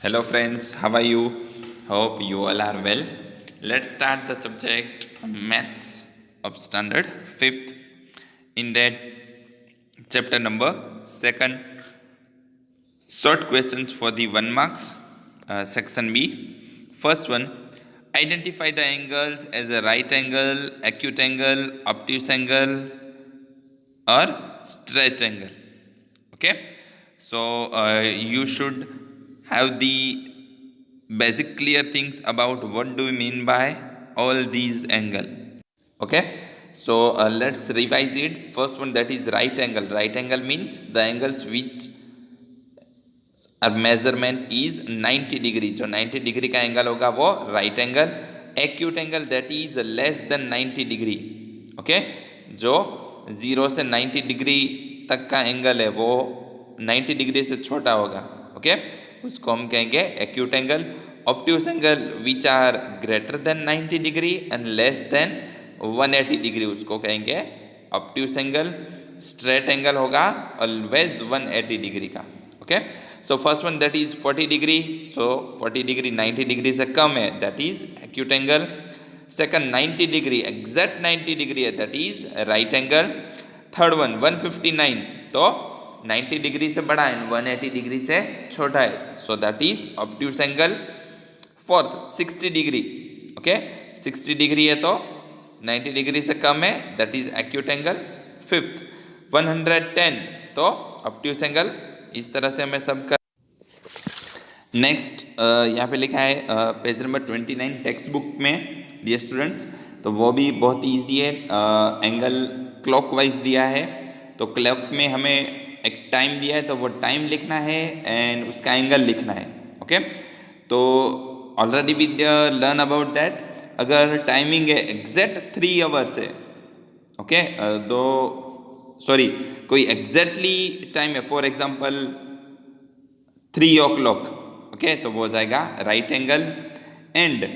Hello friends, how are you? Hope you all are well. Let's start the subject Maths of Standard 5th. In that chapter number 2nd, short questions for the 1 marks, section B. First one, identify the angles as a right angle, acute angle, obtuse angle or straight angle. Okay, so you should have the basic clear things about what do we mean by all these angle. Okay, so let's revise it. First one, that is right angle. Right angle means the angles which our measurement is 90 degree. जो 90 degree का angle होगा वो right angle. Acute angle that is less than 90 degree. Okay, जो 0 से 90 degree तक का angle है वो 90 डिग्री से छोटा होगा. ओके, उसको हम कहेंगे acute angle. Obtuse angle which are greater than 90 degree and less than 180 degree, उसको कहेंगे ऑब्ट्यूस एंगल. स्ट्रेट एंगल होगा ऑलवेज 180 डिग्री का. Okay, so first one that is 40 degree. So 40 degree 90 degree से कम है, that is acute angle. Second 90 degree, exact 90 degree है, that is right angle. Third one 159, तो 90 degree से बड़ा है, 180 डिग्री से छोटा है, so that is obtuse angle. Fourth 60 degree. Okay, 60 degree है तो 90 डिग्री से कम है, that is acute angle. Fifth 110, तो ऑब्ट्यूस एंगल. इस तरह से हमें सब कर. नेक्स्ट यहाँ पे लिखा है पेज नंबर 29 टेक्स्ट बुक में, डियर स्टूडेंट्स, तो वो भी बहुत ईजी है. एंगल क्लॉकवाइज दिया है, तो क्लॉक में हमें एक टाइम दिया है, तो वो टाइम लिखना है एंड उसका एंगल लिखना है. ओके, तो already we learn about that. अगर टाइमिंग है एग्जैक्ट 3 आवर्स है, ओके, दो सॉरी कोई एग्जैक्टली टाइम है, फॉर एग्जाम्पल 3 o'clock, ओके, तो वो हो जाएगा राइट एंगल. एंड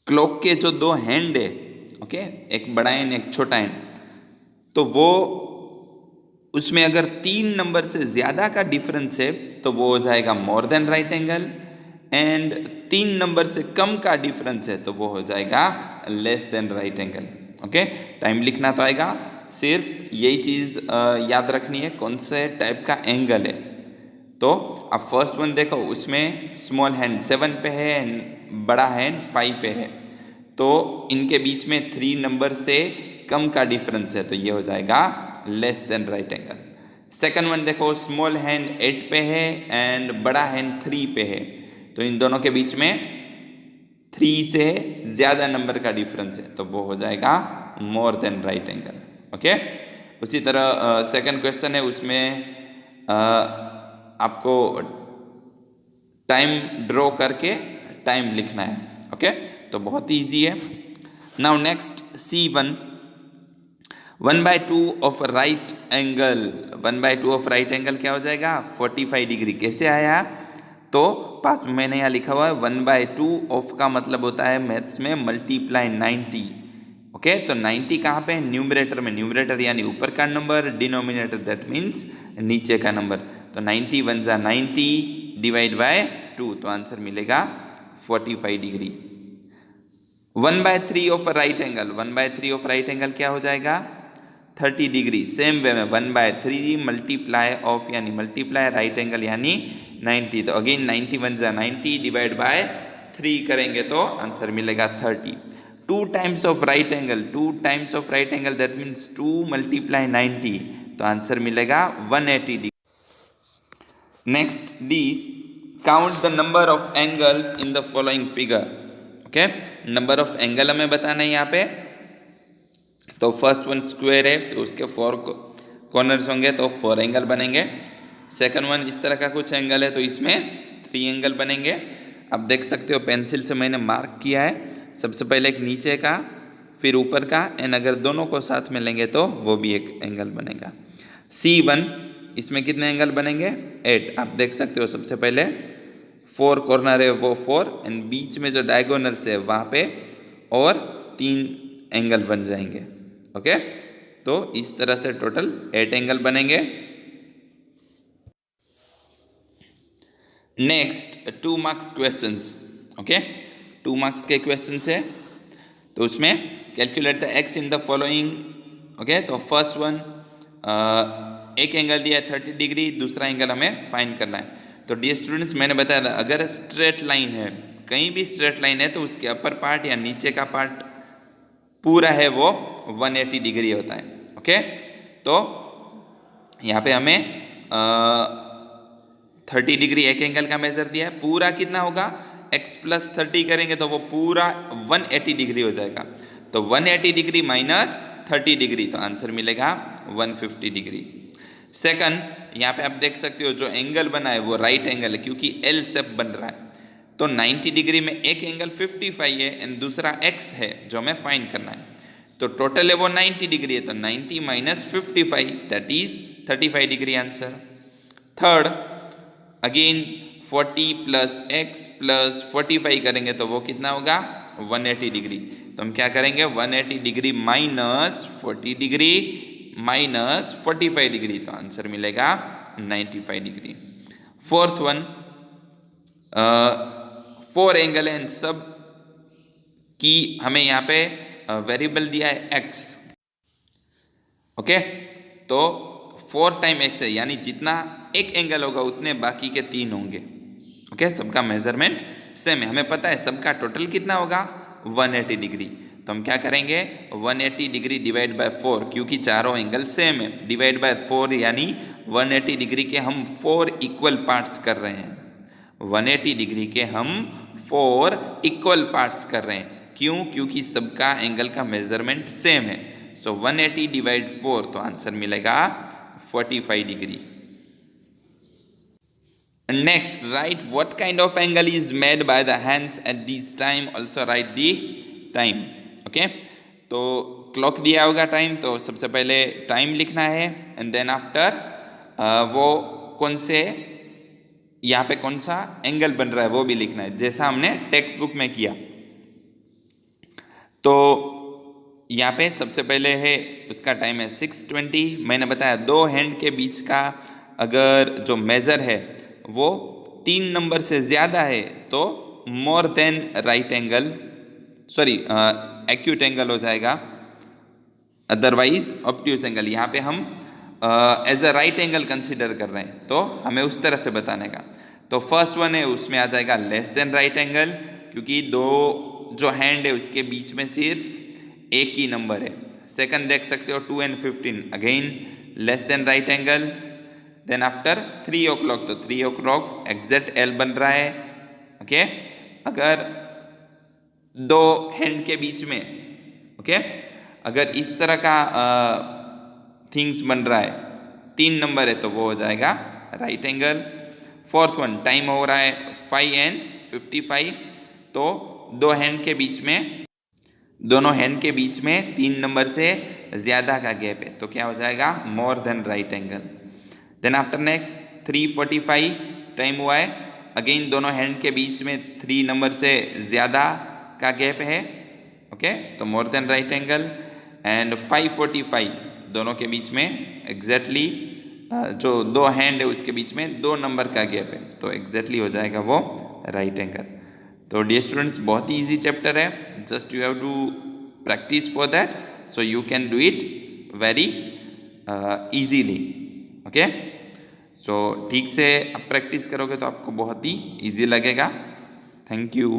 क्लॉक के जो 2 हैंड है, ओके, एक बड़ा हैंड एक छोटा हैंड, तो वो उसमें अगर 3 नंबर से ज़्यादा का डिफरेंस है तो वो हो जाएगा more than right angle. And 3 number से कम का डिफरेंस है तो वो हो जाएगा less than right angle. Okay, time लिखना तो आएगा, सिर्फ यही चीज़ याद रखनी है कौन से टाइप का एंगल है. तो अब फर्स्ट वन देखो, उसमें स्मॉल हैंड 7 पे है एंड बड़ा हैंड 5 पे है, तो इनके बीच में 3 नंबर से कम का डिफरेंस है, तो ये हो जाएगा less than right angle. Second one देखो, स्मॉल हैंड 8 पे है एंड बड़ा हैंड 3 पे है, तो इन दोनों के बीच में 3 से ज़्यादा नंबर का डिफरेंस है, तो वो हो जाएगा more than right angle. Okay, उसी तरह सेकंड क्वेश्चन है, उसमें आपको टाइम ड्रॉ करके टाइम लिखना है. ओके, तो बहुत ईजी है. Now next C1, 1/2 of right angle. 1/2 of right angle क्या हो जाएगा? 45 डिग्री. कैसे आया? तो पास में मैंने यहाँ लिखा हुआ है 1/2 ऑफ का मतलब होता है मैथ्स में मल्टीप्लाई 90. ओके, तो 90 कहाँ पे है? न्यूमरेटर में. न्यूमरेटर यानी ऊपर का नंबर, डिनोमिनेटर दैट मीन्स नीचे का नंबर. तो 90 1 जा 90 डिवाइड बाय 2, तो आंसर मिलेगा 45 degree. 1/3 of right angle. 1/3 of right angle क्या हो जाएगा? 30 डिग्री. सेम वे में 1/3 मल्टीप्लाई ऑफ यानी मल्टीप्लाई राइट एंगल यानी 90, तो अगेन 90 1 जा 90 डिवाइड बाय 3 करेंगे तो आंसर मिलेगा 30. 2 times of right angle. 2 times of right angle that means 2 multiply 90, तो आंसर मिलेगा 180 degree. Next D, count the number of angles in the following figure. Okay, number of angle हमें बताना है यहाँ पे. तो फर्स्ट वन स्क्वायर है, तो उसके 4 कॉर्नर्स होंगे, तो 4 एंगल बनेंगे. सेकंड वन इस तरह का कुछ एंगल है, तो इसमें 3 एंगल बनेंगे. अब देख सकते हो पेंसिल से मैंने मार्क किया है. सबसे पहले एक नीचे का, फिर ऊपर का, एंड अगर दोनों को साथ में लेंगे तो वो भी एक एंगल बनेगा. C1, इसमें कितने एंगल बनेंगे? 8. आप देख सकते हो सबसे पहले 4 कॉर्नर है वो 4, एंड बीच में जो डायगोनल्स है वहाँ पे और 3 एंगल बन जाएंगे. ओके, तो इस तरह से टोटल 8 एंगल बनेंगे. Next 2 marks questions, okay 2 marks के क्वेश्चन है, तो उसमें calculate the x in the following, okay. तो फर्स्ट वन, एक एंगल दिया है 30 डिग्री, दूसरा एंगल हमें फाइंड करना है। तो डियर स्टूडेंट्स, मैंने बताया था अगर स्ट्रेट लाइन है, कहीं भी स्ट्रेट लाइन है, तो उसके अपर पार्ट या नीचे का पार्ट पूरा है वो 180 डिग्री होता है, ओके। तो यहाँ पे हमें 30 डिग्री एक एंगल का मेजर दिया है, पूरा कितना होगा, x प्लस 30 करेंगे तो वो पूरा 180 डिग्री हो जाएगा। तो 180 डिग्री माइनस 30 डिग्री, तो आंसर मिलेगा 150 डिग्री। सेकंड, यहाँ पे आप देख सकते हो जो एंगल बना है वो राइट एंगल है, क्योंकि एल शेप बन रहा है। तो 90 डिग्री में एक एंगल 55 है एंड दूसरा x है जो हमें फाइंड करना है। तो टोटल है वो 90 डिग्री है, तो 90 minus 55 that is 35 degree answer. Third, again 40 plus x plus 45 करेंगे तो वो कितना होगा, 180 डिग्री। तो हम क्या करेंगे, 180 degree minus 40 degree minus 45 degree, तो आंसर मिलेगा 95 degree. Fourth one, 4 angle and सब की हमें यहाँ पे वेरिएबल दिया है x, ओके। तो 4 टाइम x है, यानी जितना एक एंगल होगा उतने बाकी के 3 होंगे, ओके। सबका मेजरमेंट सेम है, हमें पता है सबका टोटल कितना होगा 180 डिग्री। तो हम क्या करेंगे, 180 डिग्री डिवाइड बाय 4, क्योंकि चारों एंगल सेम है, डिवाइड बाय 4 यानी 180 डिग्री के हम 4 इक्वल पार्ट्स कर रहे हैं। 180 डिग्री के हम 4 इक्वल पार्ट्स कर रहे हैं, क्यों, क्योंकि सबका एंगल का मेजरमेंट सेम है। सो 180 डिवाइड 4, तो आंसर मिलेगा 45 degree. Next, right what kind of angle is made by the hands at this time, also right the time, okay. तो क्लॉक दिया होगा टाइम, तो सबसे पहले टाइम लिखना है एंड देन आफ्टर वो कौन से यहाँ पे कौन सा एंगल बन रहा है वो भी लिखना है, जैसा हमने टेक्स्ट बुक में किया। तो यहाँ पे सबसे पहले है उसका टाइम है 6:20। मैंने बताया 2 हैंड के बीच का अगर जो मेजर है वो 3 नंबर से ज़्यादा है तो more than right angle, sorry acute angle हो जाएगा, अदरवाइज ऑब्ट्यूस एंगल। यहाँ पे हम as a right angle consider कर रहे हैं, तो हमें उस तरह से बताने का। तो फर्स्ट वन है उसमें आ जाएगा लेस देन राइट एंगल, क्योंकि 2 जो हैंड है उसके बीच में सिर्फ एक ही नंबर है। सेकंड देख सकते हो 2 and 15, again less than right angle. Then after 3 o'clock, तो 3 o'clock एग्जैक्ट एल बन रहा है, ओके। अगर 2 हैंड के बीच में, ओके, अगर इस तरह का थिंग्स बन रहा है, 3 नंबर है, तो वो हो जाएगा right angle. Fourth one, time हो रहा है 5 and 55, तो 2 हैंड के बीच में, दोनों हैंड के बीच में 3 नंबर से ज़्यादा का गैप है, तो क्या हो जाएगा, more than right angle. Then after next 3:45 time हुआ है, अगेन दोनों हैंड के बीच में 3 नंबर से ज़्यादा का गैप है, ओके, तो more than right angle. And 5:45 दोनों के बीच में एग्जैक्टली जो 2 हैंड है उसके बीच में 2 नंबर का गैप है, तो एग्जैक्टली हो जाएगा वो राइट एंगल। तो डियर स्टूडेंट्स, बहुत ही ईजी चैप्टर है, just you have to practise for that, so you can do it very easily, okay. So ठीक से आप प्रैक्टिस करोगे तो आपको बहुत ही ईजी लगेगा। Thank you.